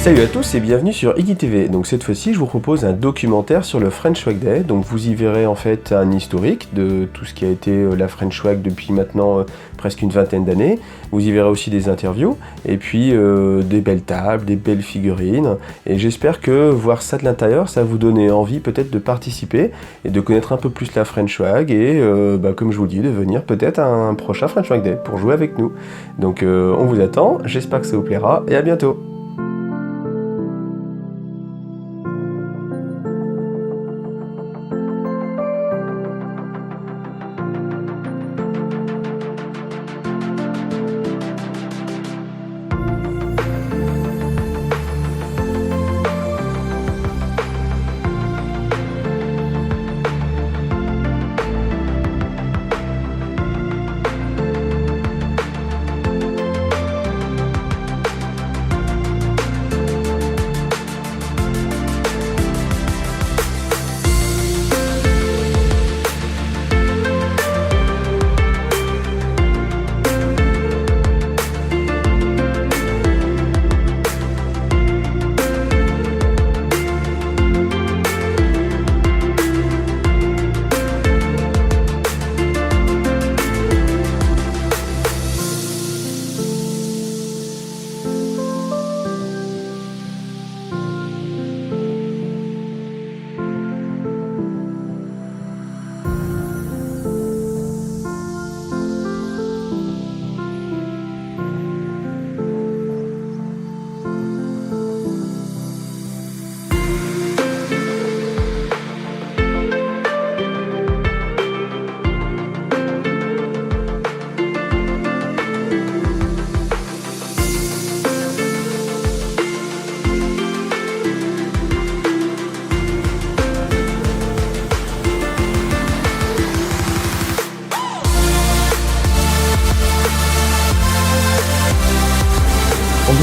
Salut à tous et bienvenue sur Iggy TV. Donc cette fois-ci, je vous propose un documentaire sur le French Wag Day. Donc vous y verrez en fait un historique de tout ce qui a été la French Wag depuis maintenant presque une vingtaine d'années. Vous y verrez aussi des interviews et puis des belles tables, des belles figurines. Et j'espère que voir ça de l'intérieur, ça va vous donner envie peut-être de participer et de connaître un peu plus la French Wag et comme je vous le dis, de venir peut-être à un prochain French Wag Day pour jouer avec nous. Donc on vous attend, j'espère que ça vous plaira et à bientôt.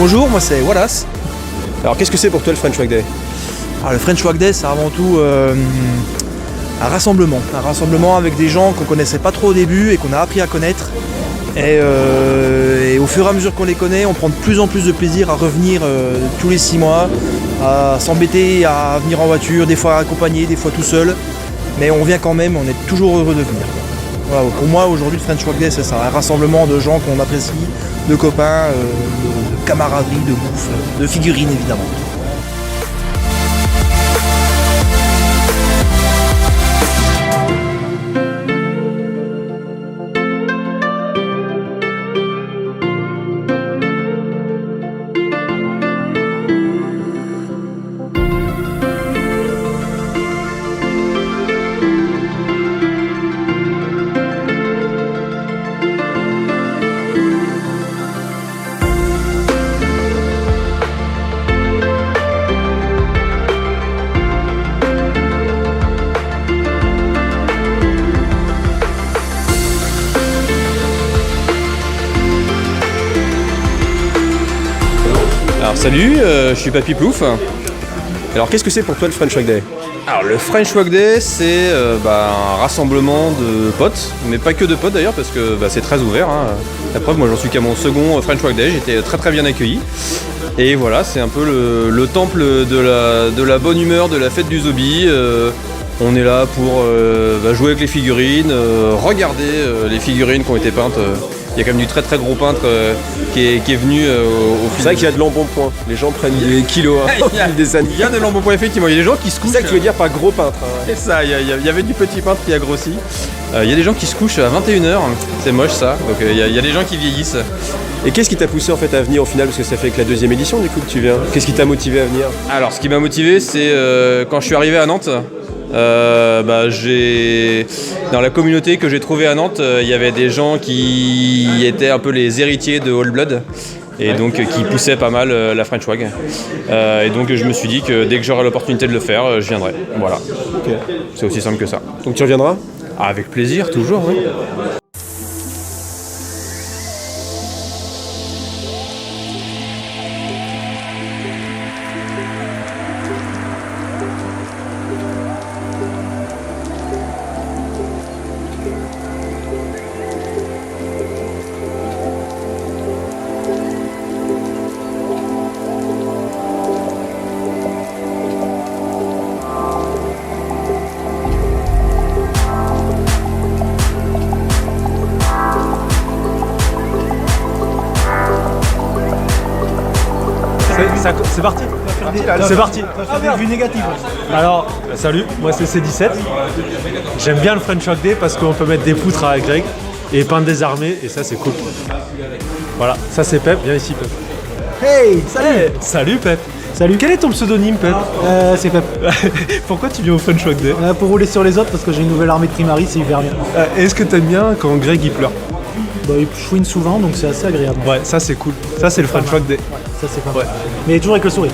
Bonjour, moi c'est Wallace. Alors qu'est-ce que c'est pour toi le French Wag Day? Alors, le French Wag Day, c'est avant tout un rassemblement avec des gens qu'on connaissait pas trop au début et qu'on a appris à connaître. Et au fur et à mesure qu'on les connaît, on prend de plus en plus de plaisir à revenir tous les 6 mois, à s'embêter, à venir en voiture, des fois accompagné, des fois tout seul. Mais on vient quand même, on est toujours heureux de venir. Voilà, pour moi aujourd'hui le French Wag Day c'est ça, un rassemblement de gens qu'on apprécie, de copains, de camaraderie, de bouffe, de figurines évidemment. Alors salut, je suis Papy Plouf. Alors qu'est-ce que c'est pour toi le French Wag Day? Alors le French Wag Day c'est un rassemblement de potes, mais pas que de potes d'ailleurs parce que c'est très ouvert. La preuve, moi j'en suis qu'à mon second French Wag Day, j'étais très très bien accueilli. Et voilà, c'est un peu le temple de la bonne humeur, de la fête du zombie. On est là pour jouer avec les figurines, regarder les figurines qui ont été peintes. Il y a quand même du très très gros peintre qui est venu au C'est vrai qu'il y a de l'embonpoint, les gens prennent des kilos des années. Il y a de l'embonpoint effectivement, il y a des gens qui se couchent. C'est ça que tu veux dire par gros peintre. C'est ça, il y avait du petit peintre qui a grossi. Il y a des gens qui se couchent à 21h, c'est moche ça, donc il y a des gens qui vieillissent. Et qu'est-ce qui t'a poussé en fait à venir au final, parce que ça fait que la 2e édition du coup que tu viens? Qu'est-ce qui t'a motivé à venir? Alors ce qui m'a motivé c'est quand je suis arrivé à Nantes, dans la communauté que j'ai trouvée à Nantes, il y avait des gens qui étaient un peu les héritiers de All Blood et donc qui poussaient pas mal la French Wag. Et donc je me suis dit que dès que j'aurai l'opportunité de le faire, je viendrai. Voilà. Ok. C'est aussi simple que ça. Donc tu reviendras? Avec plaisir, toujours, oui. C'est parti. C'est parti. Vue négative. Alors, salut, moi c'est C17. J'aime bien le French Wag Day parce qu'on peut mettre des poutres à Greg et peindre des armées et ça c'est cool. Voilà, ça c'est Pep, viens ici Pep. Hey, salut. Salut Pep. Salut. Quel est ton pseudonyme Pep? C'est Pep. Pourquoi tu viens au French Wag Day? Pour rouler sur les autres parce que j'ai une nouvelle armée de Primari, c'est hyper bien. Est-ce que t'aimes bien quand Greg il pleure? Bah, il chouine souvent donc c'est assez agréable. Ouais, ça c'est cool. Ça c'est le French Wag Day. Ouais, ça c'est pas mal. Ouais. Mais toujours avec le sourire.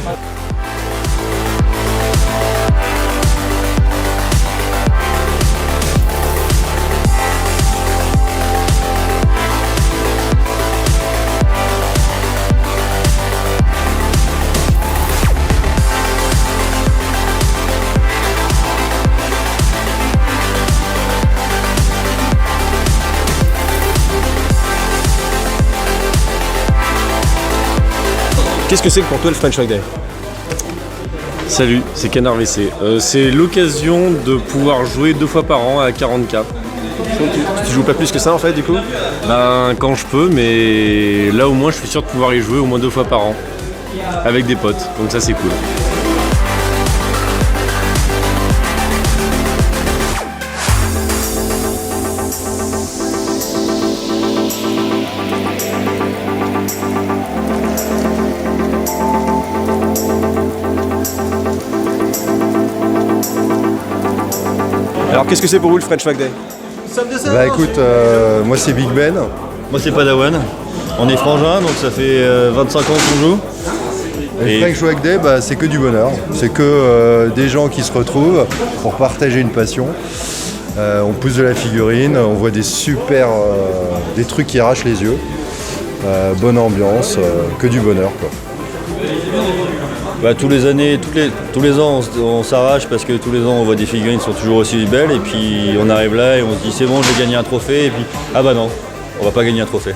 Qu'est-ce que c'est pour toi le French Wag Day? Salut, c'est Canard WC. C'est l'occasion de pouvoir jouer 2 fois par an à 40K. Tu joues pas plus que ça en fait du coup? Ben, quand je peux, mais là au moins je suis sûr de pouvoir y jouer au moins 2 fois par an. Avec des potes, donc ça c'est cool. Alors qu'est-ce que c'est pour vous le French Wag Day? Bah écoute, moi c'est Big Ben. Moi c'est Padawan, on est frangins donc ça fait 25 ans qu'on joue. Et le French Wag Day, bah, c'est que du bonheur. C'est que des gens qui se retrouvent pour partager une passion. On pousse de la figurine, on voit des super, des trucs qui arrachent les yeux. Bonne ambiance, que du bonheur quoi. Bah, tous les ans on s'arrache parce que tous les ans on voit des figurines qui sont toujours aussi belles et puis on arrive là et on se dit c'est bon je vais gagner un trophée et puis ah bah non, on va pas gagner un trophée.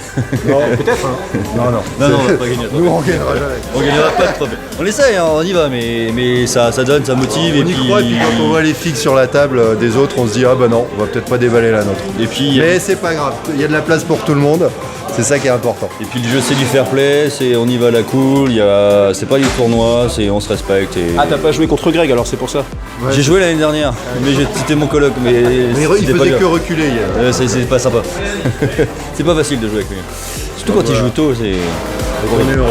Non, peut-être hein. Non, on va pas gagner un trophée. Nous on gagnera jamais. On gagnera pas de trophée. On essaye, hein, on y va mais ça donne, ça motive On et y puis. croit et puis quand on voit les figues sur la table des autres, on se dit ah bah non, on va peut-être pas déballer la nôtre. Et puis, Mais c'est pas grave, il y a de la place pour tout le monde, c'est ça qui est important. et puis le jeu c'est du fair play, on y va à la cool, c'est pas du tournoi, on se respecte. Et... Ah t'as pas joué contre Greg alors c'est pour ça? Ouais, J'ai joué l'année dernière, mais c'était mon coloc, mais il c'était pas faisait bien. que reculer hier. C'est pas sympa. C'est pas facile de jouer avec lui. Surtout quand il joue tôt, c'est. On est heureux.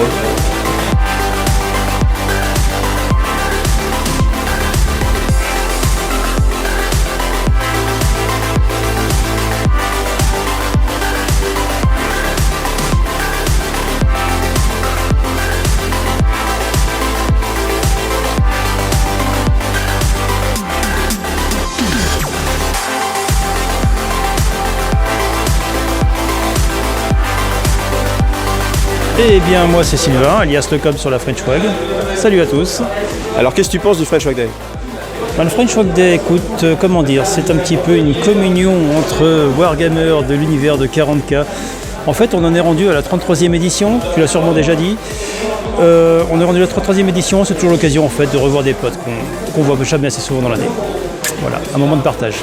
Eh bien moi c'est Sylvain, alias Le Com sur la French Wag. Salut à tous. Alors qu'est-ce que tu penses du French Wag Day? Le French Wag Day, écoute, comment dire, c'est un petit peu une communion entre Wargammer de l'univers de 40K. En fait on en est rendu à la 33e édition, tu l'as sûrement déjà dit. On est rendu à la 33e édition, c'est toujours l'occasion en fait de revoir des potes qu'on voit jamais assez souvent dans l'année. Voilà, un moment de partage.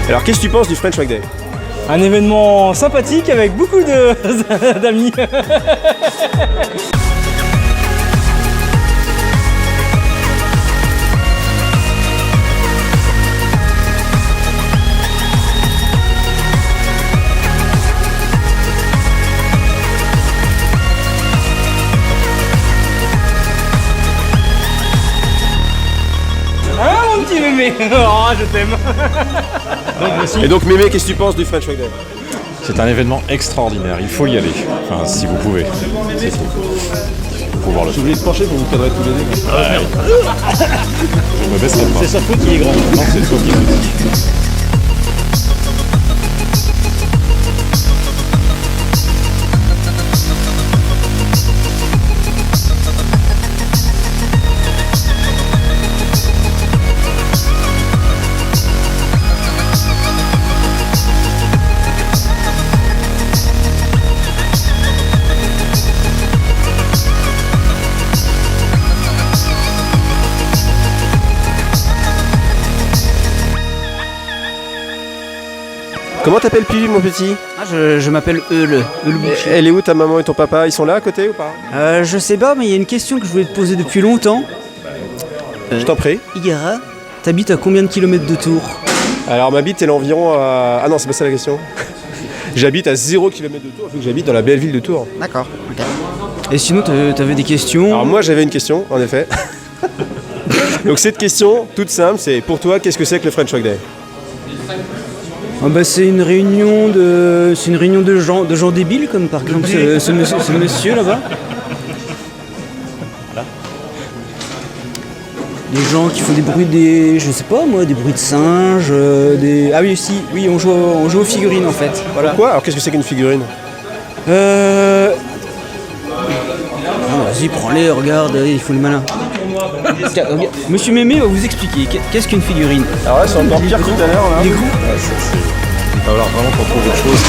Alors qu'est-ce que tu penses du French Wag Day? Un événement sympathique avec beaucoup d'amis. Mémé. Oh, je t'aime. Et donc Mémé, qu'est-ce que tu penses du French Wag Day? C'est un événement extraordinaire, il faut y aller. Enfin, si vous pouvez. C'est tout. Il faut voir le show. J'ai oublié de se pencher pour vous cadrer tous les deux. Je me baisserai pas. C'est sa faute qui est grande. Non, c'est toi qui es petit. Comment t'appelles Pivi, mon petit? Je m'appelle Eule Boucher. Elle est où ta maman et ton papa? Ils sont là à côté ou pas? Je sais pas, mais il y a une question que je voulais te poser depuis longtemps. Je t'en prie. Igara, t'habites à combien de kilomètres de Tours? Alors ma bite elle est environ à... Ah non, c'est pas ça la question. J'habite à 0 km de Tours, vu que j'habite dans la belle ville de Tours. D'accord, ok. Et sinon, t'avais des questions? Alors moi j'avais une question, en effet. Donc cette question, toute simple, c'est pour toi, qu'est-ce que c'est que le French Wag Day? C'est une réunion de gens débiles, comme par exemple ce monsieur là-bas. Voilà. Des gens qui font des bruits, je sais pas moi, des bruits de singes, Ah oui, si, oui, on joue aux figurines en fait. Voilà. Pourquoi? Alors qu'est-ce que c'est qu'une figurine? Vas-y, prends-les, regarde, ils font le malin. Tiens, regarde. Monsieur Mémé va vous expliquer qu'est-ce qu'une figurine. Alors là, c'est encore pire que tout à l'heure. Il est gros. Il va falloir vraiment qu'on trouve autre chose.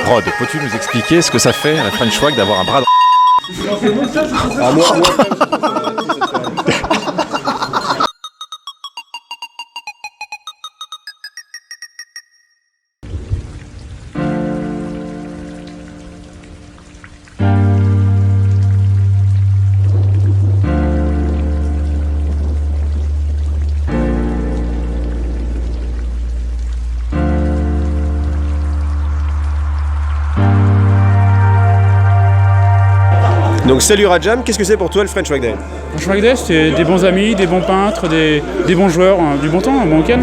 Rod, peux-tu nous expliquer ce que ça fait un French Wag d'avoir un bras de... Ah, moi. Donc salut Rajam, qu'est-ce que c'est pour toi le French Wag Day? Le French Wag Day, c'est des bons amis, des bons peintres, des bons joueurs, du bon temps, un bon week-end.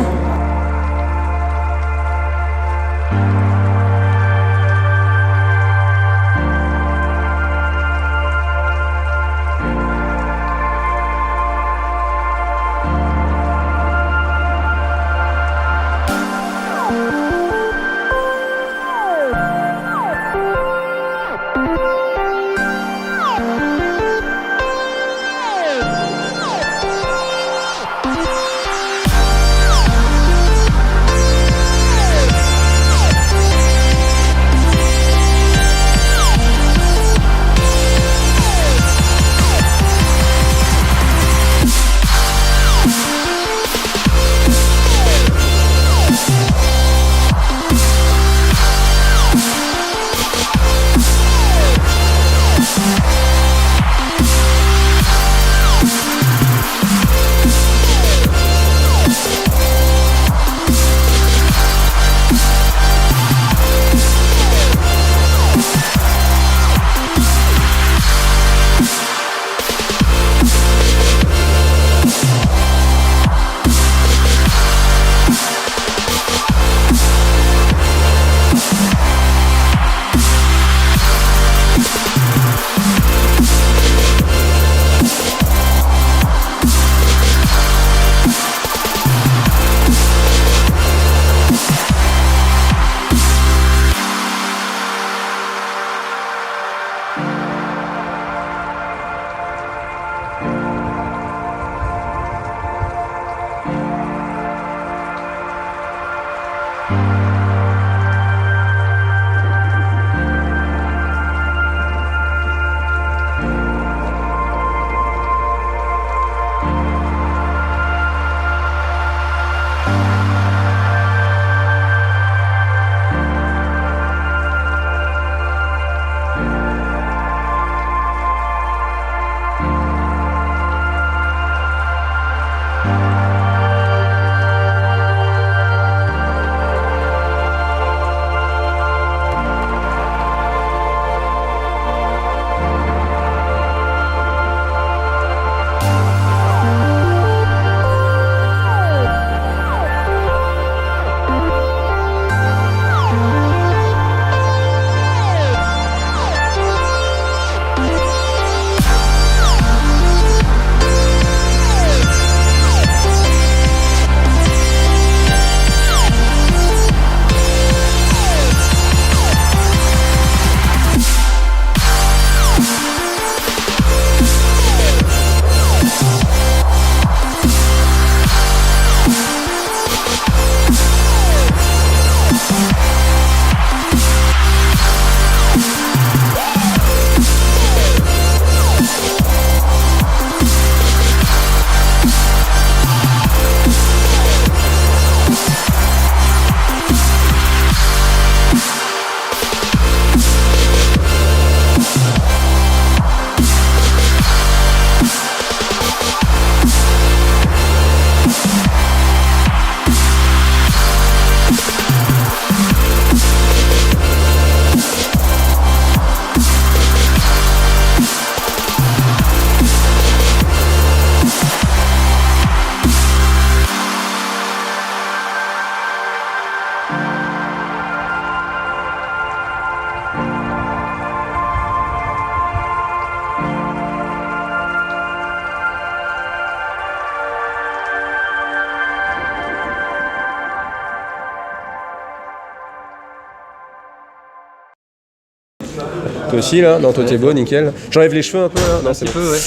Toi aussi là, non, toi t'es beau, nickel. J'enlève les cheveux un peu là. Non, c'est peu, ouais.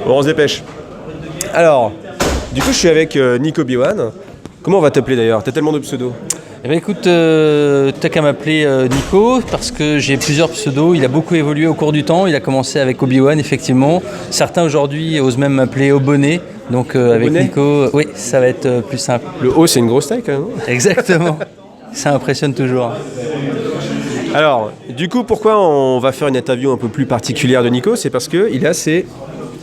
Bon, on se dépêche. Alors, du coup, je suis avec Nico Biwan. Comment on va t'appeler d'ailleurs? T'as tellement de pseudos. Eh bien écoute, t'as qu'à m'appeler Nico parce que j'ai plusieurs pseudos. Il a beaucoup évolué au cours du temps. Il a commencé avec Obi-Wan, effectivement. Certains aujourd'hui osent même m'appeler Obonet. Donc avec Nico, oui, ça va être plus simple. Le O, c'est une grosse taille quand même. Exactement. Ça impressionne toujours. Alors, du coup, pourquoi on va faire une interview un peu plus particulière de Nico? C'est parce qu'il a ses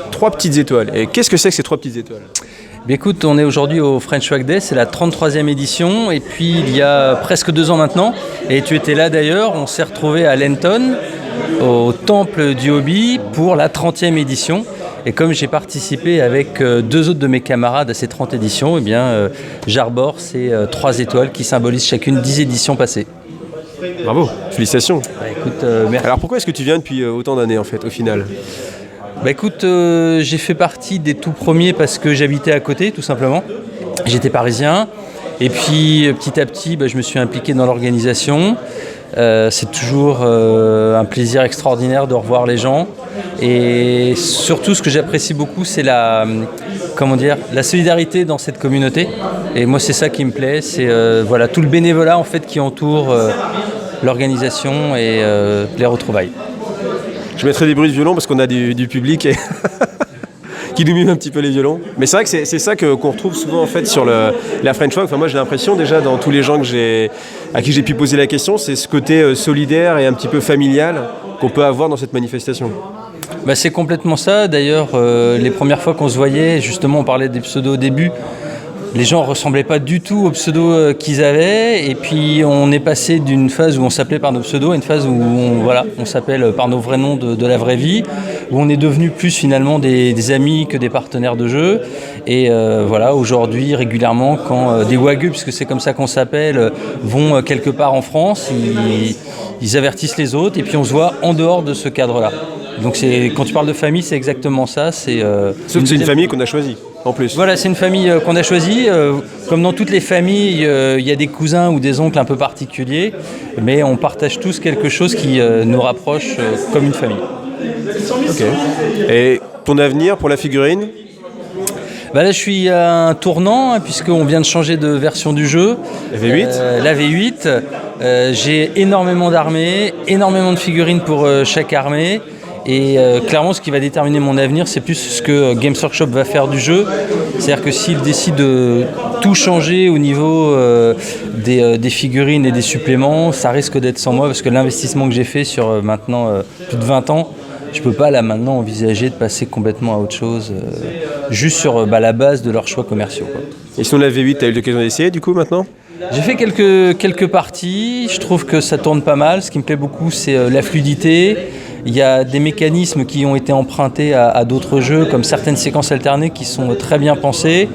3 petites étoiles. Et qu'est-ce que c'est que ces 3 petites étoiles? Bien écoute, on est aujourd'hui au French Wag Day, c'est la 33e édition, et puis il y a presque 2 ans maintenant, et tu étais là d'ailleurs, on s'est retrouvé à Lenton, au temple du hobby, pour la 30e édition. Et comme j'ai participé avec 2 autres de mes camarades à ces 30 éditions, eh bien, j'arbore ces 3 étoiles qui symbolisent chacune 10 éditions passées. Bravo, félicitations. Bah, écoute, merci. Alors pourquoi est-ce que tu viens depuis autant d'années en fait, au final? Bah écoute, j'ai fait partie des tout premiers parce que j'habitais à côté, tout simplement. J'étais parisien. Et puis petit à petit, je me suis impliqué dans l'organisation. C'est toujours un plaisir extraordinaire de revoir les gens. Et surtout, ce que j'apprécie beaucoup, c'est la solidarité dans cette communauté. Et moi, c'est ça qui me plaît. C'est voilà, tout le bénévolat en fait, qui entoure l'organisation et les retrouvailles. Je mettrai des bruits de violon parce qu'on a du public et qui nous mime un petit peu les violons. Mais c'est vrai que c'est ça qu'on retrouve souvent en fait sur la French Wag. Enfin, moi j'ai l'impression déjà dans tous les gens à qui j'ai pu poser la question, c'est ce côté solidaire et un petit peu familial qu'on peut avoir dans cette manifestation. C'est complètement ça. D'ailleurs, les premières fois qu'on se voyait, justement on parlait des pseudos au début, les gens ne ressemblaient pas du tout aux pseudos qu'ils avaient. Et puis on est passé d'une phase où on s'appelait par nos pseudos à une phase où on s'appelle par nos vrais noms de la vraie vie, où on est devenus plus finalement des amis que des partenaires de jeu. Et aujourd'hui, régulièrement, quand des wagus, puisque c'est comme ça qu'on s'appelle, vont quelque part en France, ils avertissent les autres et puis on se voit en dehors de ce cadre-là. Donc quand tu parles de famille, c'est exactement ça. Sauf que c'est une famille qu'on a choisie, en plus. Voilà, c'est une famille qu'on a choisie. Comme dans toutes les familles, il y a des cousins ou des oncles un peu particuliers, mais on partage tous quelque chose qui nous rapproche comme une famille. Ok. Et ton avenir pour la figurine ? Là, je suis à un tournant, puisqu'on vient de changer de version du jeu. La V8 La V8. J'ai énormément d'armées, énormément de figurines pour chaque armée. Et clairement, ce qui va déterminer mon avenir, c'est plus ce que Games Workshop va faire du jeu. C'est-à-dire que s'ils décident de tout changer au niveau des figurines et des suppléments, ça risque d'être sans moi, parce que l'investissement que j'ai fait sur maintenant plus de 20 ans, je ne peux pas là maintenant envisager de passer complètement à autre chose, juste sur la base de leurs choix commerciaux, quoi. Et sinon la V8, tu as eu l'occasion d'essayer du coup maintenant ? J'ai fait quelques parties, je trouve que ça tourne pas mal. Ce qui me plaît beaucoup, c'est la fluidité. Il y a des mécanismes qui ont été empruntés à d'autres jeux, comme certaines séquences alternées qui sont très bien pensées.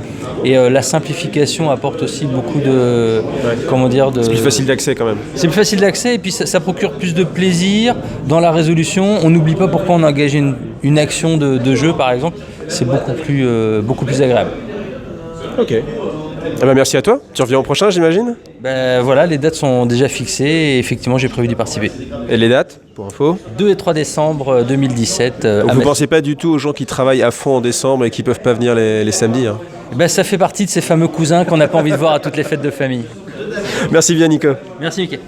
Et la simplification apporte aussi beaucoup de... Comment dire C'est plus facile d'accès quand même. C'est plus facile d'accès et puis ça procure plus de plaisir dans la résolution. On n'oublie pas pourquoi on a engagé une action de jeu, par exemple. C'est beaucoup plus agréable. Ok. Merci à toi. Tu reviens au prochain, j'imagine ? Voilà, les dates sont déjà fixées et effectivement, j'ai prévu d'y participer. Et les dates, pour info ? 2 et 3 décembre 2017. Donc vous ne pensez pas du tout aux gens qui travaillent à fond en décembre et qui ne peuvent pas venir les samedis, hein ? Ça fait partie de ces fameux cousins qu'on n'a pas envie de voir à toutes les fêtes de famille. Merci bien, Nico. Merci, Mickey.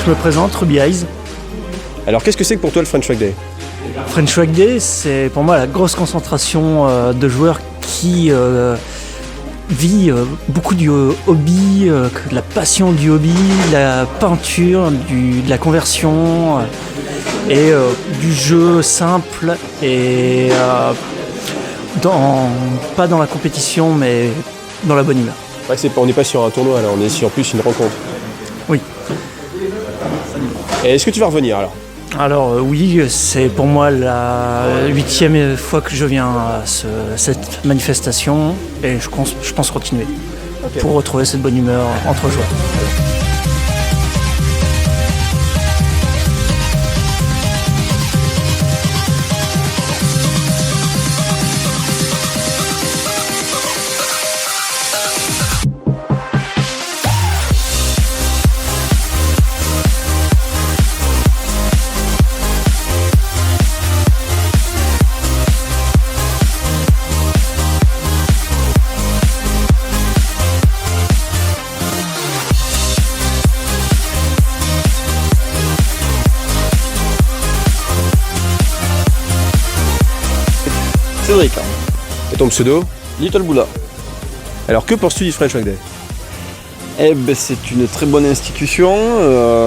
Je me présente, Ruby Eyes. Alors qu'est-ce que c'est que pour toi le French Wag Day ? French Wag Day, c'est pour moi la grosse concentration de joueurs qui vit beaucoup du hobby, de la passion du hobby, de la peinture, de la conversion et du jeu simple et pas dans la compétition mais dans la bonne humeur. Ouais, on n'est pas sur un tournoi là, on est sur plus une rencontre. Oui. Et est-ce que tu vas revenir alors ? Alors oui, c'est pour moi la 8e fois que je viens à cette manifestation et je pense continuer pour retrouver cette bonne humeur entre joueurs. Cédric. Et ton pseudo ? Little Buddha. Alors que penses-tu du French Wag Day ? C'est une très bonne institution.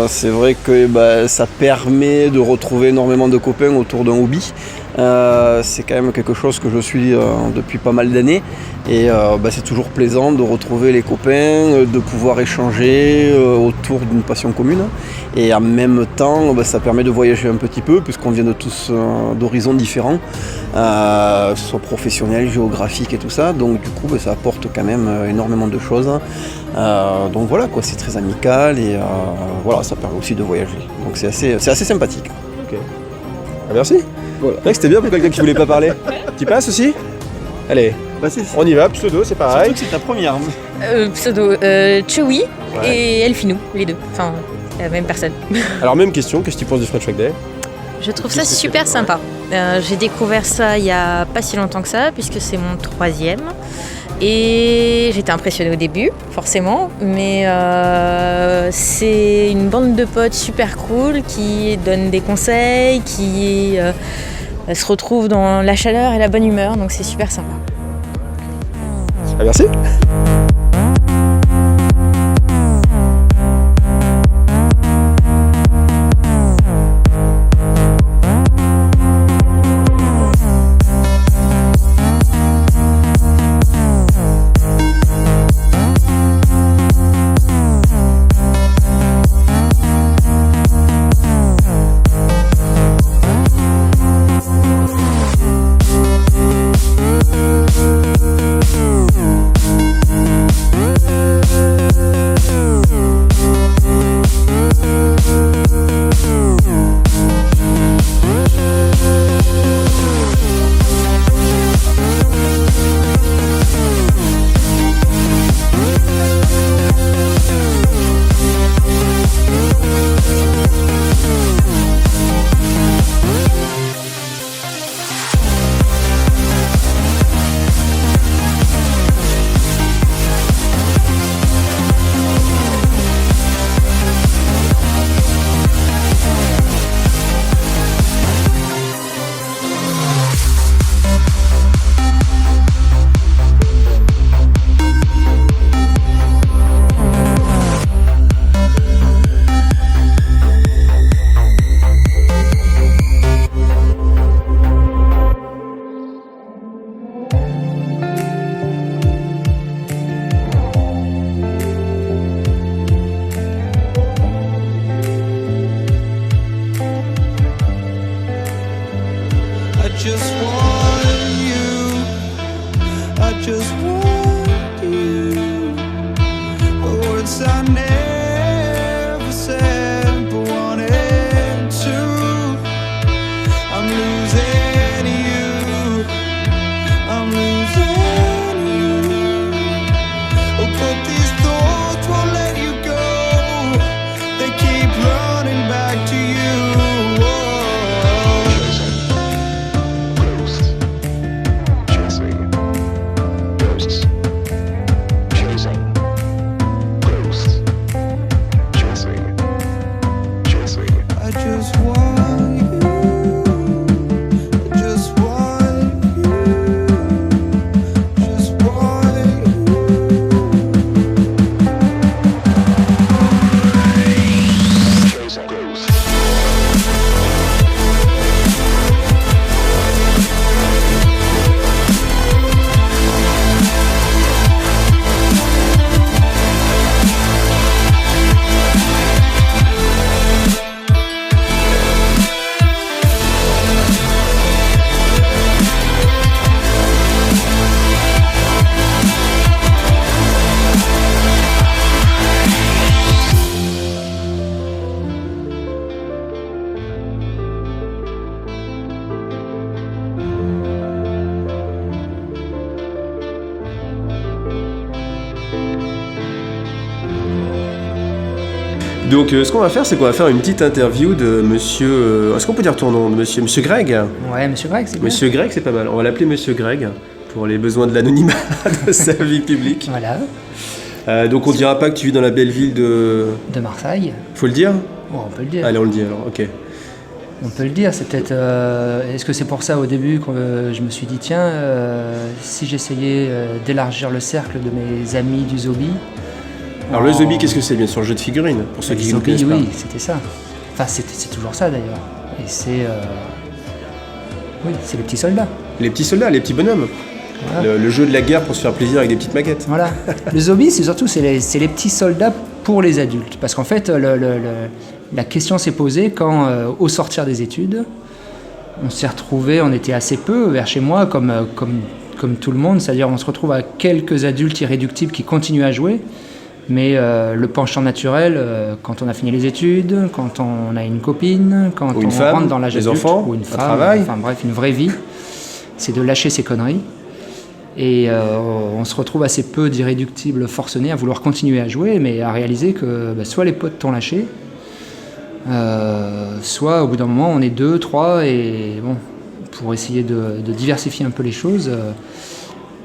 C'est vrai que ça permet de retrouver énormément de copains autour d'un hobby. C'est quand même quelque chose que je suis depuis pas mal d'années. Et c'est toujours plaisant de retrouver les copains, de pouvoir échanger autour d'une passion commune. Et en même temps, ça permet de voyager un petit peu, puisqu'on vient de tous d'horizons différents, que ce soit professionnel, géographique et tout ça. Donc du coup, ça apporte quand même énormément de choses. Donc voilà, quoi, c'est très amical et ça permet aussi de voyager. Donc c'est assez sympathique. Ok. Merci. Voilà. C'est vrai que c'était bien pour quelqu'un qui voulait pas parler. Tu passes aussi? Allez, on y va, pseudo, c'est pareil. Surtout que c'est ta première. Pseudo Chewy et Elfinou, les deux. Enfin, la même personne. Alors même question, qu'est-ce que tu penses du French Wag Day? Je trouve ça super sympa. J'ai découvert ça il y a pas si longtemps que ça, puisque c'est mon 3e. Et j'étais impressionnée au début, forcément, mais c'est une bande de potes super cool qui donnent des conseils, qui se retrouvent dans la chaleur et la bonne humeur, donc c'est super sympa. Ah, merci. Donc ce qu'on va faire, c'est qu'on va faire une petite interview de monsieur... est-ce qu'on peut dire ton nom de monsieur Greg? Ouais, monsieur Greg, c'est bien. Monsieur Greg, c'est pas mal. On va l'appeler monsieur Greg pour les besoins de l'anonymat de sa vie publique. Voilà. Donc on dira pas que tu vis dans la belle ville de... De Marseille. Faut le dire? Ouais, on peut le dire. Allez, on le dit alors, ok. On peut le dire, c'est peut-être... Est-ce que c'est pour ça au début que je me suis dit, tiens, si j'essayais d'élargir le cercle de mes amis du Zobi... Alors le Zobi, qu'est-ce que c'est? Bien sûr, le jeu de figurines, pour ceux qui ne connaissent pas. Oui, c'était ça. Enfin, c'est toujours ça d'ailleurs. Et c'est... Oui, c'est les petits soldats. Les petits soldats, les petits bonhommes. Voilà. Le jeu de la guerre pour se faire plaisir avec des petites maquettes. Voilà. Le Zobi, c'est surtout c'est les petits soldats pour les adultes. Parce qu'en fait, la question s'est posée quand, au sortir des études, on s'est retrouvés, on était assez peu vers chez moi, comme tout le monde. C'est-à-dire on se retrouve à quelques adultes irréductibles qui continuent à jouer. Mais le penchant naturel, quand on a fini les études, quand on a une copine, quand Ou une on femme, rentre dans l'âge des adulte, enfants, ou une un femme, travail. enfin bref, une vraie vie, c'est de lâcher ses conneries. Et on se retrouve assez peu d'irréductibles forcenés à vouloir continuer à jouer, mais à réaliser que soit les potes t'ont lâché, soit au bout d'un moment on est 2, 3, et bon, pour essayer de diversifier un peu les choses,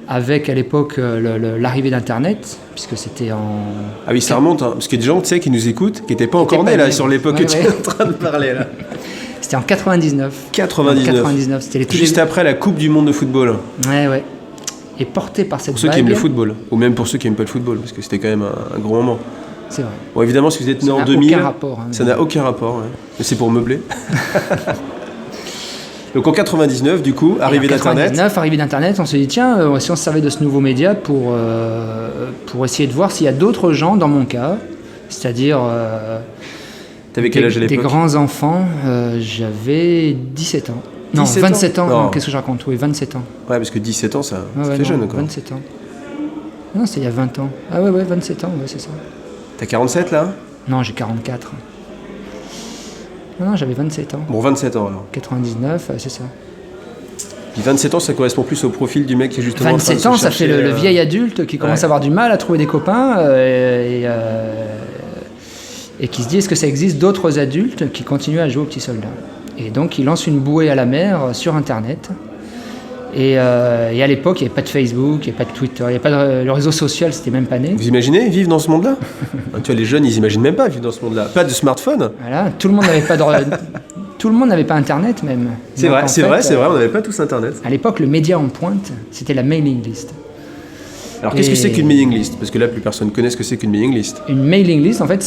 avec à l'époque l'arrivée d'Internet, puisque c'était en... Ah oui, ça remonte, hein, parce qu'il y a des gens, tu sais, qui nous écoutent, qui n'étaient pas encore nés, là, sur l'époque que tu es en train de parler, là. C'était en 99. 99. C'était les tout Juste après la Coupe du Monde de football. Ouais. Et porté par cette Pour ceux vague... qui aiment le football, ou même pour ceux qui n'aiment pas le football, parce que c'était quand même un gros moment. C'est vrai. Bon, évidemment, si vous êtes né Ça en n'a 2000, aucun rapport, hein, ça n'a aucun rapport, ouais. Mais c'est pour meubler. Donc en 99, du coup, arrivée d'Internet. Arrivée d'Internet, on s'est dit, tiens, si on se servait de ce nouveau média pour essayer de voir s'il y a d'autres gens, dans mon cas, c'est-à-dire... T'avais quel âge à l'époque ? Des grands-enfants, j'avais 17 ans. Non, 17 27 ans, Non. Qu'est-ce que je raconte ? Oui, 27 ans. Ouais, parce que 17 ans, ça fait non, jeune encore. 27 ans. Non, c'était il y a 20 ans. Ah ouais, 27 ans, ouais, c'est ça. T'as 47 là ? Non, j'ai 44. Non, j'avais 27 ans. Bon, 27 ans alors. 99, c'est ça. Puis 27 ans, ça correspond plus au profil du mec qui est justement 27 ans, ça fait le vieil adulte qui commence à avoir du mal à trouver des copains et qui se dit, est-ce que ça existe d'autres adultes qui continuent à jouer aux petits soldats ? Et donc, il lance une bouée à la mer sur Internet. Et à l'époque, il n'y avait pas de Facebook, il n'y avait pas de Twitter, il n'y avait pas le réseau social, c'était même pas né. Vous imaginez vivre dans ce monde-là ? Tu vois, les jeunes, ils imaginent même pas vivre dans ce monde-là. Pas de smartphone. Voilà, tout le monde n'avait pas tout le monde n'avait pas Internet même. C'est Donc, vrai, en c'est fait, vrai, on n'avait pas tous Internet. À l'époque, le média en pointe, c'était la mailing list. Alors qu'est-ce que c'est qu'une mailing list ? Parce que là, plus personne ne connaît ce que c'est qu'une mailing list. Une mailing list, en fait,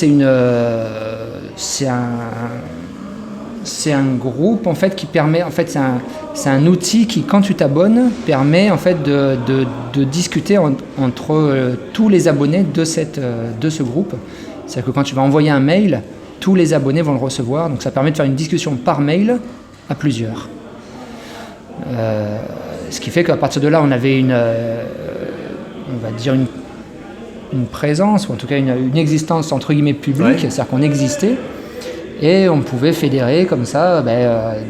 c'est un groupe en fait qui permet, en fait, c'est un outil qui, quand tu t'abonnes, permet en fait de discuter entre tous les abonnés de ce groupe. C'est-à-dire que quand tu vas envoyer un mail, tous les abonnés vont le recevoir. Donc ça permet de faire une discussion par mail à plusieurs. Ce qui fait qu'à partir de là, on avait on va dire une présence, ou en tout cas une existence entre guillemets publique, Ouais. c'est-à-dire qu'on existait. Et on pouvait fédérer comme ça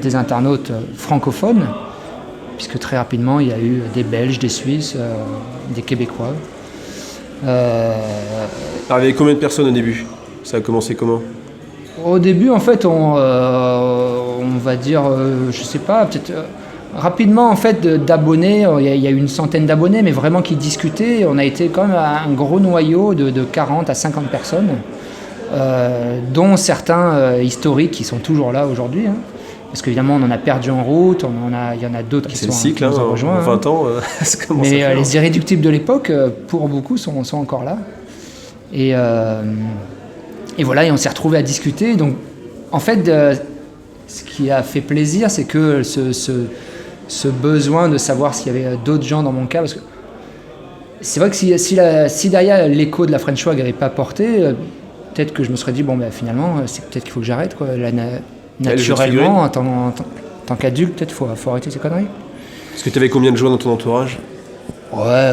des internautes francophones, puisque très rapidement il y a eu des Belges, des Suisses, des Québécois. Alors il y avait combien de personnes au début ? Ça a commencé comment ? Au début, en fait, on va dire, je sais pas, peut-être rapidement en fait d'abonnés. Il y a eu une centaine d'abonnés, mais vraiment qui discutaient. On a été quand même un gros noyau de 40 à 50 personnes. Dont certains historiques qui sont toujours là aujourd'hui, hein, parce qu'évidemment on en a perdu en route, il y en a d'autres qui C'est sont le cycle, qui nous ont en rejoints. 20 ans, ça commence à Mais faire. les irréductibles de l'époque, pour beaucoup, sont encore là. Et voilà, et on s'est retrouvés à discuter. Donc, en fait, ce qui a fait plaisir, c'est que ce besoin de savoir s'il y avait d'autres gens dans mon cas, parce que c'est vrai que si derrière l'écho de la French Wag n'avait pas porté, peut-être que je me serais dit, bon, finalement, c'est peut-être qu'il faut que j'arrête, quoi. Naturellement, en tant qu'adulte, peut-être qu'il faut arrêter ces conneries. Est-ce que tu avais combien de joueurs dans ton entourage ? Ouais,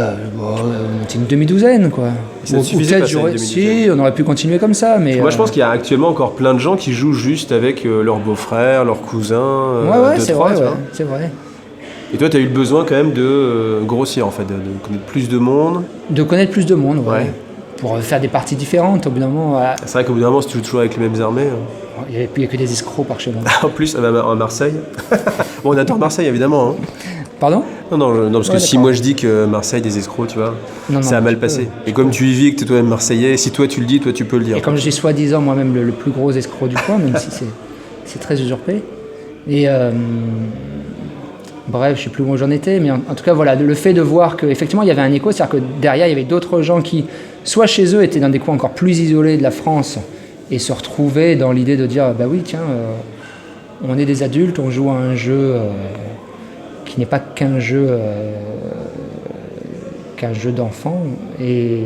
c'est une demi-douzaine, quoi. Ça ne suffisait pas, ça, une si, on aurait pu continuer comme ça, mais... Moi, je pense qu'il y a actuellement encore plein de gens qui jouent juste avec leurs beaux-frères, leurs cousins. Ouais, c'est vrai, c'est vrai. Et toi, tu as eu le besoin quand même de grossir, en fait, de connaître plus de monde. De connaître plus de monde, ouais. Pour faire des parties différentes, au bout d'un moment... C'est vrai qu'au bout d'un moment, si tu joues toujours avec les mêmes armées... Il n'y a que des escrocs par chez moi. En plus, à Marseille... Bon, on adore Marseille, évidemment. Hein. Pardon ? Non, parce que si moi je dis que Marseille, des escrocs, tu vois, ça a mal passé. Et comme tu y vis, que tu es toi-même Marseillais, si toi tu le dis, toi tu peux le dire. Et comme j'ai soi-disant moi-même le plus gros escroc du coin, même si c'est très usurpé. Et bref, je sais plus où j'en étais, mais en tout cas, voilà, le fait de voir qu'effectivement il y avait un écho, c'est-à-dire que derrière il y avait d'autres gens qui, soit chez eux, étaient dans des coins encore plus isolés de la France et se retrouvaient dans l'idée de dire, bah oui, tiens, on est des adultes, on joue à un jeu qui n'est pas qu'un jeu d'enfant. Et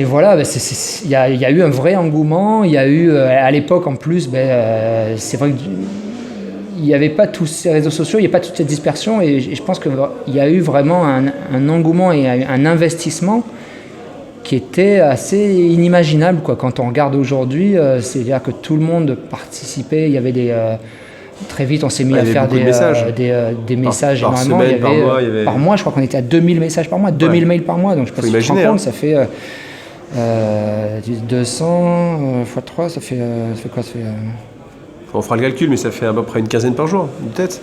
voilà, il y a eu un vrai engouement. Il y a eu, à l'époque en plus, c'est vrai qu'il n'y avait pas tous ces réseaux sociaux, il n'y a pas toute cette dispersion. Et je pense qu'il y a eu vraiment un engouement et un investissement qui était assez inimaginable, quoi. Quand on regarde aujourd'hui, c'est-à-dire que tout le monde participait, il y avait des... très vite, on s'est mis à faire des messages par énormément. semaine, Par mois, je crois qu'on était à 2000 messages par mois, 2000 mails par mois, donc je sais pas si tu te rends compte, ça fait 200 x 3, ça fait quoi, ça fait, On fera le calcul, mais ça fait à peu près une quinzaine par jour, peut-être.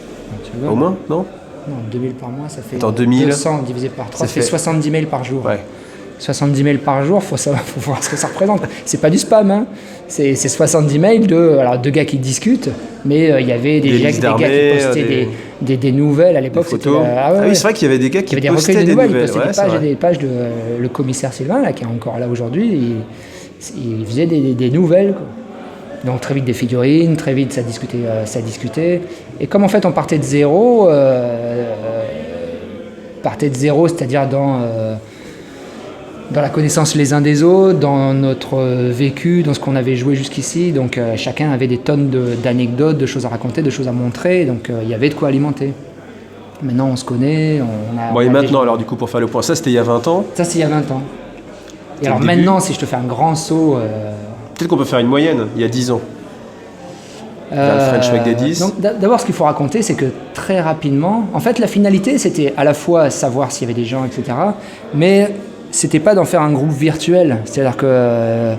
Au moins, non? Non, 2000 par mois, ça fait 2000, 200 divisé par 3, ça fait 70 mails par jour. Ouais. 70 mails par jour, faut voir ce que ça représente. C'est pas du spam, hein. C'est 70 mails de gars qui discutent, mais il y avait des gars qui postaient des nouvelles à l'époque. Oui, c'est vrai qu'il y avait des gars qui postaient des nouvelles. Ils postaient des pages de le commissaire Sylvain, là, qui est encore là aujourd'hui, il faisait des nouvelles, quoi. Donc très vite des figurines, très vite ça discutait. Et comme en fait on partait de zéro, c'est-à-dire dans la connaissance les uns des autres, dans notre vécu, dans ce qu'on avait joué jusqu'ici. Donc chacun avait des tonnes d'anecdotes, de choses à raconter, de choses à montrer. Donc il y avait de quoi alimenter. Maintenant on se connaît. Et maintenant, alors du coup, pour faire le point, ça c'était il y a 20 ans. Ça c'est il y a 20 ans. Et alors maintenant, si je te fais un grand saut... Peut-être qu'on peut faire une moyenne, il y a 10 ans. Le French Wack Day 10. Donc d'abord, ce qu'il faut raconter, c'est que très rapidement, en fait, la finalité, c'était à la fois savoir s'il y avait des gens, etc., mais c'était pas d'en faire un groupe virtuel. C'est-à-dire que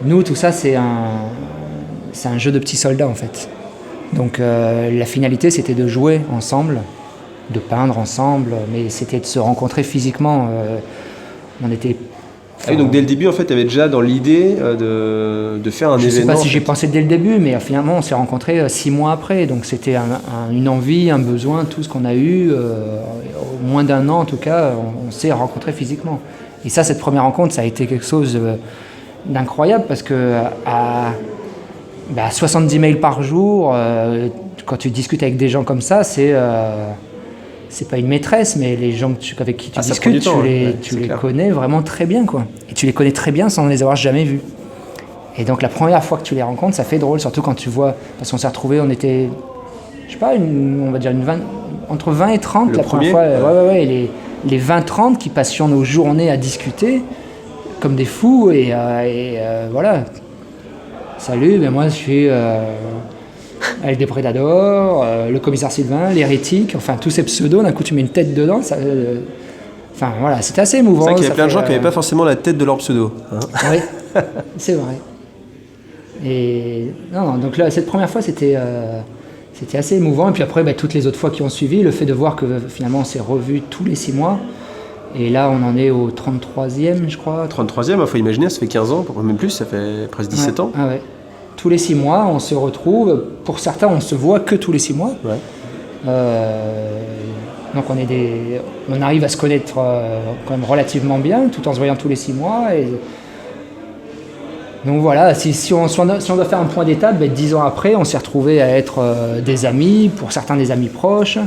nous, tout ça, c'est un jeu de petits soldats, en fait. Donc la finalité, c'était de jouer ensemble, de peindre ensemble, mais c'était de se rencontrer physiquement. On était... Ah oui, donc dès le début, en fait, tu avais déjà dans l'idée de faire un événement. Je ne sais pas si j'ai pensé dès le début, mais finalement, on s'est rencontrés 6 mois après. Donc c'était une envie, un besoin, tout ce qu'on a eu. Au moins d'1 an, en tout cas, on s'est rencontrés physiquement. Et ça, cette première rencontre, ça a été quelque chose d'incroyable parce que à 70 mails par jour, quand tu discutes avec des gens comme ça, c'est pas une maîtresse, mais les gens avec qui tu discutes, tu les connais vraiment très bien, quoi. Et tu les connais très bien sans les avoir jamais vus. Et donc la première fois que tu les rencontres, ça fait drôle, surtout quand tu vois, parce qu'on s'est retrouvés, on était, je sais pas, on va dire entre 20 et 30 la première fois. Ouais, et les 20-30 qui passions nos journées à discuter comme des fous, et voilà. Salut, moi je suis... avec des Prédators, le commissaire Sylvain, l'hérétique, enfin tous ces pseudos, d'un coup tu mets une tête dedans, enfin voilà, c'était assez émouvant. C'est vrai qu'il y avait plein de gens qui n'avaient pas forcément la tête de leur pseudo. Hein. Oui, c'est vrai. Et non, donc là, cette première fois c'était assez émouvant, et puis après toutes les autres fois qui ont suivi, le fait de voir que finalement on s'est revus tous les 6 mois, et là on en est au 33e je crois. 33e, il faut imaginer, ça fait 15 ans, même plus, ça fait presque 17 ans. Ah ouais. Tous les 6 mois, on se retrouve. Pour certains, on se voit que tous les 6 mois. Ouais. Donc on arrive à se connaître quand même relativement bien, tout en se voyant tous les 6 mois. Et donc voilà, si on doit faire un point d'étape, 10 ans après, on s'est retrouvés à être des amis, pour certains des amis proches.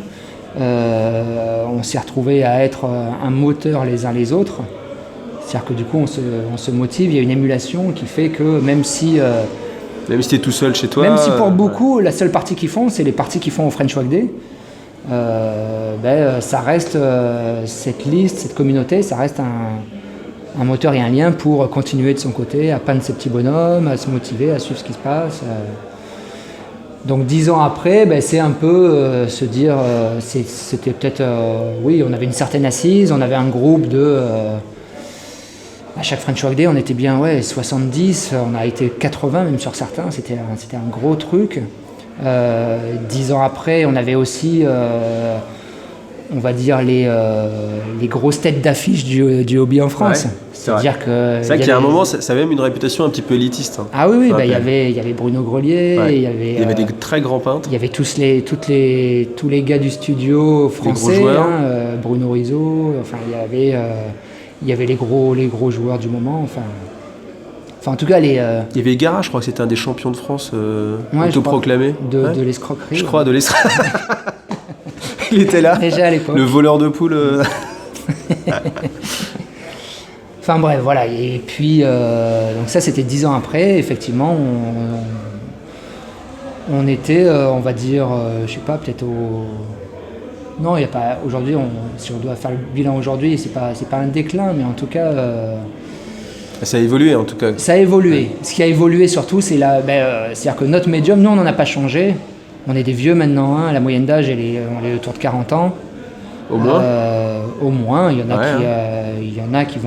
On s'est retrouvés à être un moteur les uns les autres. C'est-à-dire que du coup, on se motive, il y a une émulation qui fait que même si tu es tout seul chez toi... Même si pour beaucoup, la seule partie qu'ils font, c'est les parties qu'ils font au French Wack Day, ça reste cette liste, cette communauté, ça reste un moteur et un lien pour continuer de son côté à peindre ses petits bonhommes, à se motiver, à suivre ce qui se passe. Donc 10 ans après, c'est un peu se dire, c'était peut-être... oui, on avait une certaine assise, on avait un groupe de... à chaque French Wack Day, on était bien 70, on a été 80 même sur certains, c'était un gros truc. 10 ans après, on avait aussi, on va dire, les grosses têtes d'affiche du hobby en France. Ouais, c'est vrai qu'il y a un moment, ça avait même une réputation un petit peu élitiste. Hein. Ah oui, il y avait Bruno Grelier, il y avait des très grands peintres. Il y avait tous les gars du studio français, Bruno Rizzo, enfin il y avait les gros joueurs du moment, enfin en tout cas il y avait Gara, je crois que c'était un des champions de France autoproclamé. De l'escroquerie. Je crois, de l'escroquerie. Il était là. Déjà à l'époque. Le voleur de poules. Enfin bref, voilà. Et puis, donc ça c'était 10 ans après, effectivement, on était, on va dire, je sais pas, peut-être au... Non, il n'y a pas. Aujourd'hui, si on doit faire le bilan aujourd'hui, c'est pas un déclin, mais en tout cas, Ça a évolué en tout cas. Ça a évolué. Ce qui a évolué surtout, c'est-à-dire que notre médium, nous, on n'en a pas changé. On est des vieux maintenant, hein. La moyenne d'âge, on est autour de 40 ans. Au moins Au moins. Il y en a qui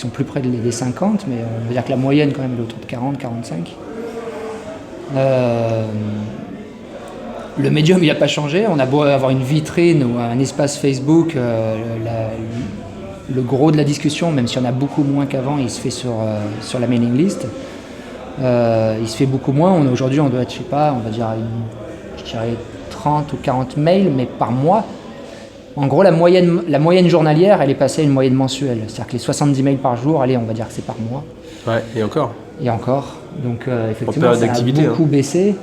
sont plus près des 50, mais on va dire que la moyenne, quand même, est autour de 40, 45. Le médium, il n'a pas changé. On a beau avoir une vitrine ou un espace Facebook, le gros de la discussion, même s'il y en a beaucoup moins qu'avant, il se fait sur la mailing list. Il se fait beaucoup moins. Aujourd'hui, on doit être, je sais pas, on va dire, je dirais 30 ou 40 mails, mais par mois. En gros, la moyenne journalière, elle est passée à une moyenne mensuelle. C'est-à-dire que les 70 mails par jour, allez, on va dire que c'est par mois. Ouais, et encore. Donc, effectivement, ça a beaucoup baissé.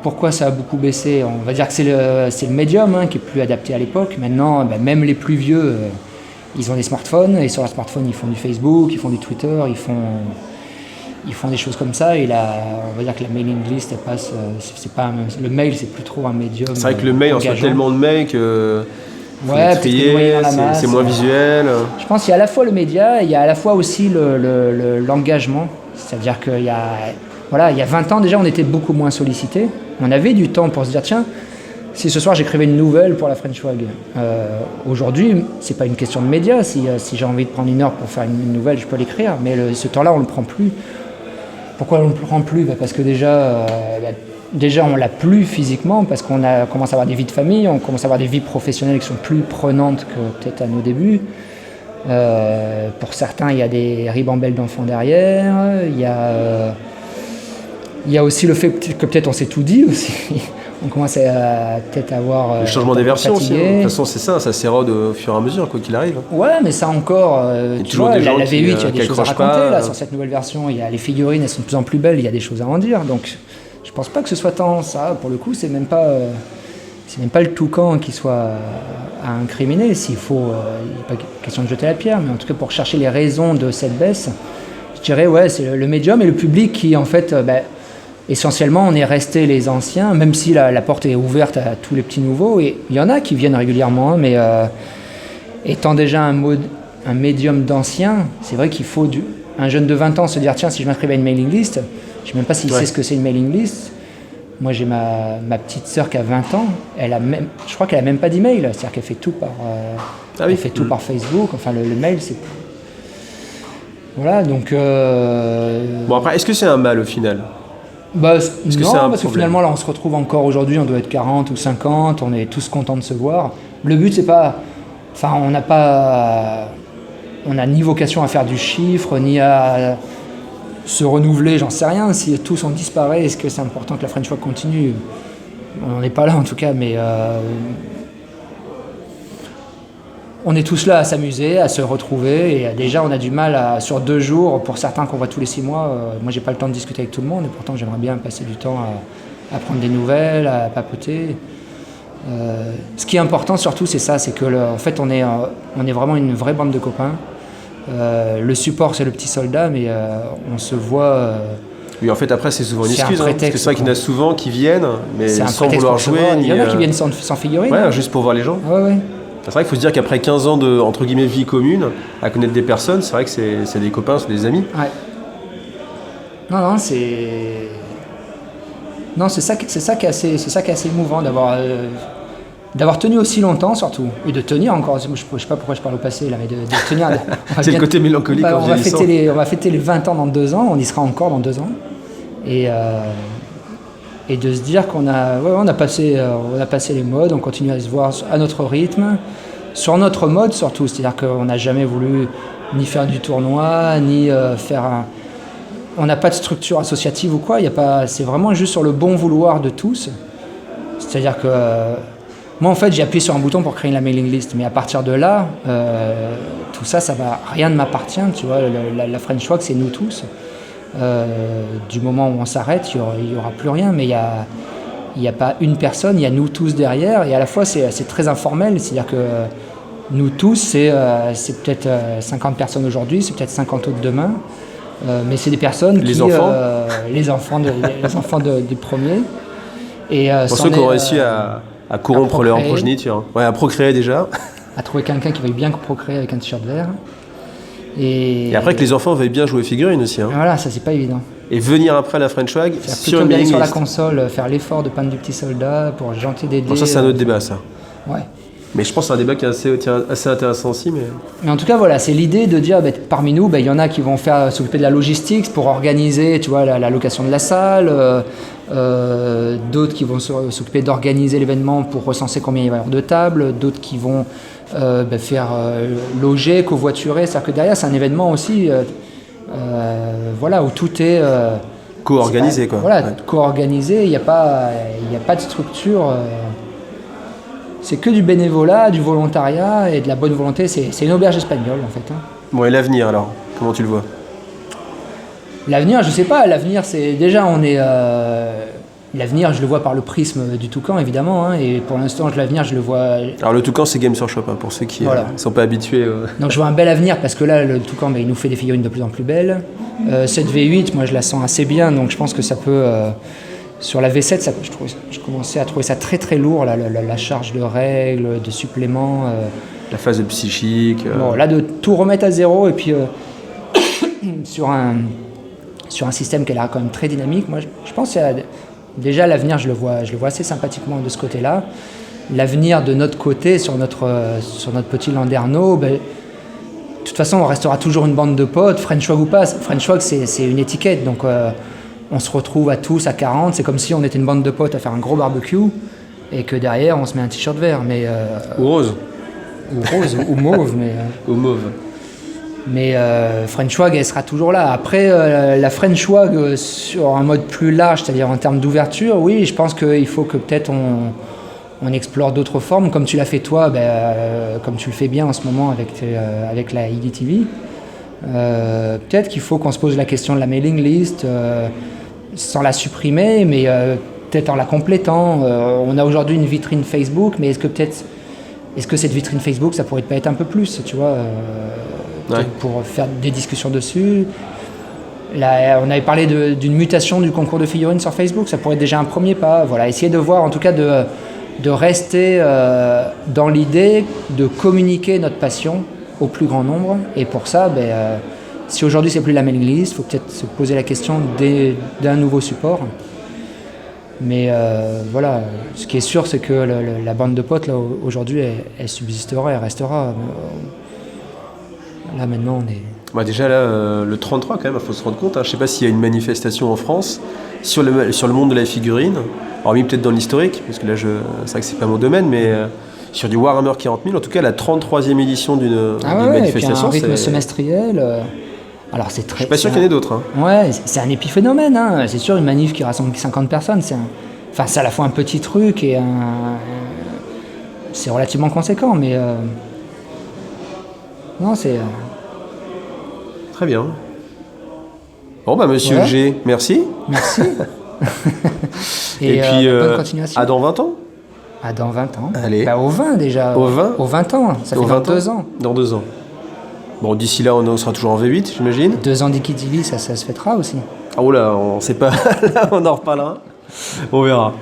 Pourquoi ça a beaucoup baissé? On va dire que c'est le médium, hein, qui est plus adapté à l'époque. Maintenant, même les plus vieux, ils ont des smartphones, et sur leur smartphone, ils font du Facebook, ils font du Twitter, ils font des choses comme ça. Et on va dire que la mailing list, elle passe. Le mail, c'est plus trop un médium. C'est vrai que le mail, on reçoit tellement de mails que. Ouais, c'est moins visuel. Je pense qu'il y a à la fois le média et il y a à la fois aussi l'engagement. C'est-à-dire qu'il y a 20 ans déjà, on était beaucoup moins sollicités. On avait du temps pour se dire, tiens, si ce soir j'écrivais une nouvelle pour la French Wag. Aujourd'hui, c'est pas une question de média. Si j'ai envie de prendre une heure pour faire une nouvelle, je peux l'écrire. Mais ce temps-là, on le prend plus. Pourquoi on le prend plus? Parce que déjà, on l'a plus physiquement, parce qu'on commence à avoir des vies de famille, on commence à avoir des vies professionnelles qui sont plus prenantes que peut-être à nos débuts. Pour certains, il y a des ribambelles d'enfants derrière. Il y a aussi le fait que peut-être on s'est tout dit aussi. On commence à peut-être avoir... le changement des versions aussi. De toute façon, c'est ça s'érode au fur et à mesure, quoi qu'il arrive. Ouais, mais ça encore... tu vois, la V8, il y a des choses à raconter. Là, sur cette nouvelle version, il y a les figurines, elles sont de plus en plus belles, il y a des choses à en dire. Donc, je pense pas que ce soit tant ça. Pour le coup, c'est même pas le Toucan qui soit à incriminer. S'il faut... il n'est pas question de jeter la pierre, mais en tout cas, pour chercher les raisons de cette baisse, je dirais, ouais, c'est le médium et le public qui, en fait... essentiellement, on est resté les anciens, même si la porte est ouverte à tous les petits nouveaux. Et il y en a qui viennent régulièrement, mais étant déjà un médium d'anciens, c'est vrai qu'il faut un jeune de 20 ans se dire, tiens, si je m'inscrivais à une mailing list, je ne sais même pas s'il sait ce que c'est une mailing list. Moi, j'ai ma petite sœur qui a 20 ans, je crois qu'elle n'a même pas d'email, c'est-à-dire qu'elle fait tout elle fait tout par Facebook. Enfin, le mail, c'est... Voilà, donc... Bon, après, est-ce que c'est un mal au final? Non, parce que finalement, là, on se retrouve encore aujourd'hui, on doit être 40 ou 50, on est tous contents de se voir. Le but, c'est pas... Enfin, on n'a ni vocation à faire du chiffre, ni à se renouveler, j'en sais rien. Si tous on disparaît, est-ce que c'est important que la French Wag continue? On n'est pas là, en tout cas, mais... on est tous là à s'amuser, à se retrouver, et déjà on a du mal sur 2 jours, pour certains qu'on voit tous les 6 mois, moi j'ai pas le temps de discuter avec tout le monde, et pourtant j'aimerais bien passer du temps à prendre des nouvelles, à papoter. Ce qui est important surtout, c'est ça, c'est que en fait on est vraiment une vraie bande de copains. Le support, c'est le petit soldat, mais on se voit... Oui, en fait, après, c'est souvent une excuse, parce que c'est vrai qu'il y en a souvent qui viennent, mais sans vouloir jouer. Il y en a qui viennent sans figurine. Ouais, juste pour voir les gens. Ouais. C'est vrai qu'il faut se dire qu'après 15 ans de, entre guillemets, vie commune, à connaître des personnes, c'est vrai que c'est des copains, c'est des amis. Ouais. Non, c'est... Non, c'est ça qui est assez émouvant, d'avoir tenu aussi longtemps, surtout. Et de tenir encore, je sais pas pourquoi je parle au passé, là, mais de tenir... C'est le côté mélancolique en vieillissant. On va fêter les 20 ans dans 2 ans, on y sera encore dans 2 ans. Et de se dire qu'on a passé les modes, on continue à se voir à notre rythme, sur notre mode surtout, c'est-à-dire qu'on n'a jamais voulu ni faire du tournoi, ni faire on n'a pas de structure associative ou quoi, c'est vraiment juste sur le bon vouloir de tous. C'est-à-dire que moi en fait j'ai appuyé sur un bouton pour créer la mailing list, mais à partir de là, tout ça rien ne m'appartient, tu vois, la French Wag c'est nous tous. Du moment où on s'arrête, il n'y aura plus rien, mais il n'y a pas une personne, il y a nous tous derrière, et à la fois c'est très informel, c'est-à-dire que nous tous, c'est peut-être 50 personnes aujourd'hui, c'est peut-être 50 autres demain, mais c'est des personnes les enfants des premiers. Et, pour ceux qui ont réussi à corrompre leur progéniture, à procréer déjà. À trouver quelqu'un qui veuille bien procréer avec un t-shirt vert. Et après que les enfants veuillent bien jouer aux figurines aussi. Hein. Voilà, ça c'est pas évident. Et venir après la French Wag sur le mailing sur la console, faire l'effort de peindre du petit soldat pour gentil d'aider. Bon, ça c'est un autre débat ça. Ouais. Mais je pense que c'est un débat qui est assez intéressant aussi. Mais en tout cas, voilà, c'est l'idée de dire, parmi nous, il y en a qui vont s'occuper de la logistique pour organiser, tu vois, la location de la salle, d'autres qui vont s'occuper d'organiser l'événement pour recenser combien il va y avoir de tables, d'autres qui vont faire loger, covoiturer. C'est-à-dire que derrière, c'est un événement aussi, où tout est co-organisé, quoi. Voilà, co-organisé. Il n'y a pas de structure. C'est que du bénévolat, du volontariat et de la bonne volonté. C'est une auberge espagnole, en fait. Hein. Bon, et l'avenir, alors? Comment tu le vois? L'avenir, je sais pas. L'avenir, c'est... Déjà, on est... L'avenir, je le vois par le prisme du Toucan, évidemment. Hein, et pour l'instant, l'avenir, je le vois... Alors, le Toucan, c'est Games Workshop, hein, pour ceux qui ne sont pas habitués. Donc, je vois un bel avenir, parce que là, le Toucan, il nous fait des figurines de plus en plus belles. Cette V8, moi, je la sens assez bien. Donc, je pense que ça peut... Sur la V7, je commençais à trouver ça très très lourd, la charge de règles, de suppléments. La phase de psychique. Bon, là, de tout remettre à zéro, et puis sur un système qui a l'air quand même très dynamique, moi je pense que déjà l'avenir, je le vois assez sympathiquement de ce côté-là. L'avenir de notre côté, sur notre petit Landerneau, de toute façon, on restera toujours une bande de potes, French Wag ou pas. French Wag, c'est une étiquette, donc... on se retrouve à tous à 40, c'est comme si on était une bande de potes à faire un gros barbecue et que derrière on se met un t-shirt vert. Ou rose. Ou rose, ou mauve. Ou mauve. Mais French Wag, elle sera toujours là. Après, la French Wag sur un mode plus large, c'est-à-dire en termes d'ouverture, oui, je pense qu'il faut que peut-être on explore d'autres formes, comme tu l'as fait toi, comme tu le fais bien en ce moment avec la IDTV. Peut-être qu'il faut qu'on se pose la question de la mailing list sans la supprimer, mais peut-être en la complétant. On a aujourd'hui une vitrine Facebook, mais est-ce que cette vitrine Facebook, ça pourrait pas être un peu plus, tu vois, pour faire des discussions dessus. Là, on avait parlé d'une mutation du concours de figurines sur Facebook, ça pourrait être déjà un premier pas. Voilà, essayer de voir, en tout cas, de rester dans l'idée de communiquer notre passion au plus grand nombre. Et pour ça, si aujourd'hui c'est plus la mailing list, il faut peut-être se poser la question d'un nouveau support. Mais voilà, ce qui est sûr, c'est que la bande de potes, là, aujourd'hui, elle subsistera, elle restera. Là, maintenant, on est... déjà, là, le 33, quand même, il faut se rendre compte. Hein, je ne sais pas s'il y a une manifestation en France sur le monde de la figurine, hormis peut-être dans l'historique, parce que là, c'est vrai que c'est pas mon domaine, mais... sur du Warhammer 40 000, en tout cas la 33e édition d'une manifestation. Et puis un rythme semestriel. Alors c'est très. Je suis pas sûr qu'il y en ait d'autres. Hein. Ouais, c'est un épiphénomène. Hein. C'est sûr, une manif qui rassemble 50 personnes, c'est à la fois un petit truc et c'est relativement conséquent, mais non, c'est. Très bien. Bon monsieur G, merci. Merci. et puis bonne continuation. À dans 20 ans. Ah, dans 20 ans. Allez. Au 20 déjà. Au 20 Au 20 ans, ça fait 22 ans. Dans 2 ans. Bon, d'ici là, on sera toujours en V8, j'imagine. 2 ans d'IKTV, ça se fêtera aussi. Ah, oh là, on sait pas. Là, on en reparlera. On verra.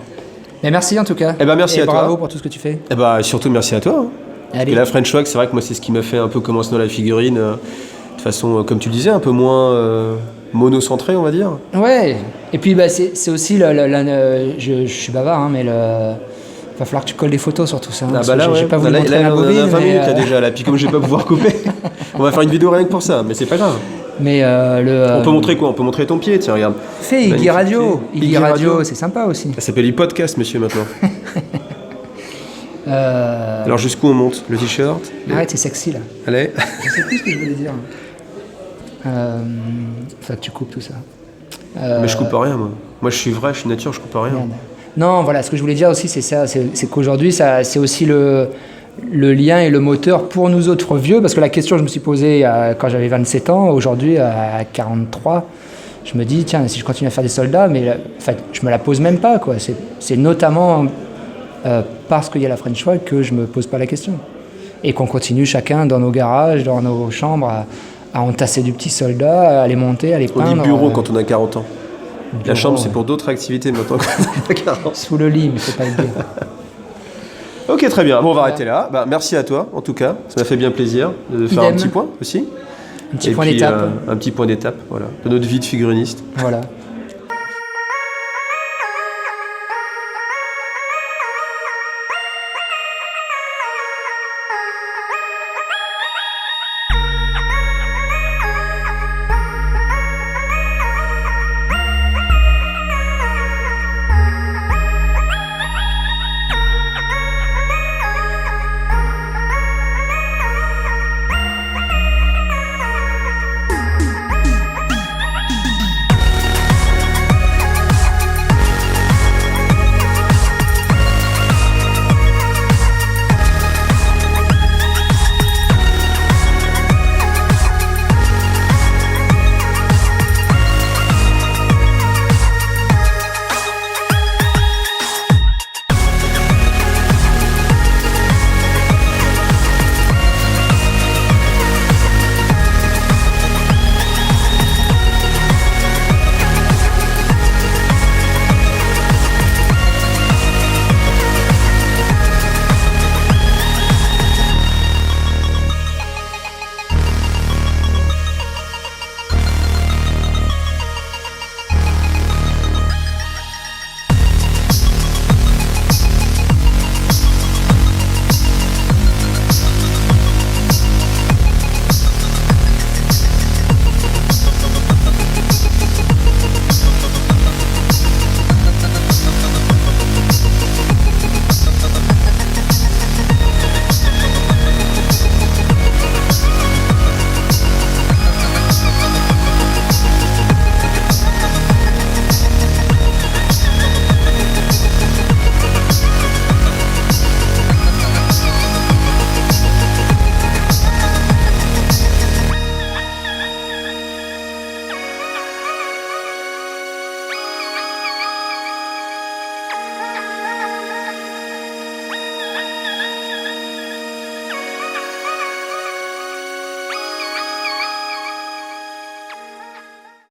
Mais merci en tout cas. Merci à toi. Bravo pour tout ce que tu fais. Surtout merci à toi. Hein. Parce que la French Wag, c'est vrai que moi, c'est ce qui m'a fait un peu commencer dans la figurine. De façon, comme tu le disais, un peu moins monocentrée, on va dire. Ouais. Et puis, c'est aussi je suis bavard, hein, mais va falloir que tu colles des photos sur tout ça. Hein, j'ai pas voulu montrer la bobine. On a 20 minutes là, déjà, là. Puis comme je vais pas pouvoir couper, on va faire une vidéo rien que pour ça, mais c'est pas grave. Mais on peut montrer quoi? On peut montrer ton pied, tiens, regarde. Fais Iggy Radio. Iggy Radio, c'est sympa aussi. Ça s'appelle e-podcast, monsieur, maintenant. Alors jusqu'où on monte? Le t-shirt? Arrête, c'est sexy là. Allez. Je sais plus ce que je voulais dire. Faut que tu coupes tout ça. Mais je coupe rien, moi. Moi, je suis vrai, je suis nature, je coupe rien. Merde. Non, voilà, ce que je voulais dire aussi, c'est ça, c'est qu'aujourd'hui, c'est aussi le lien et le moteur pour nous autres vieux, parce que la question que je me suis posée quand j'avais 27 ans, aujourd'hui, à 43, je me dis, tiens, si je continue à faire des soldats, mais en fait, je me la pose même pas, quoi. C'est notamment parce qu'il y a la French Wag que je me pose pas la question. Et qu'on continue chacun dans nos garages, dans nos chambres, à entasser du petit soldat, à les monter, à les peindre. On dit bureau quand on a 40 ans. Bureau, la chambre, c'est pour d'autres activités maintenant qu'on a 40 ans. Sous le lit, mais faut pas le dire. Ok, très bien. Bon, on va arrêter là. Merci à toi, en tout cas. Ça m'a fait bien plaisir de faire un petit point aussi. Un petit point d'étape. Un petit point d'étape, voilà, de notre vie de figuriniste. Voilà.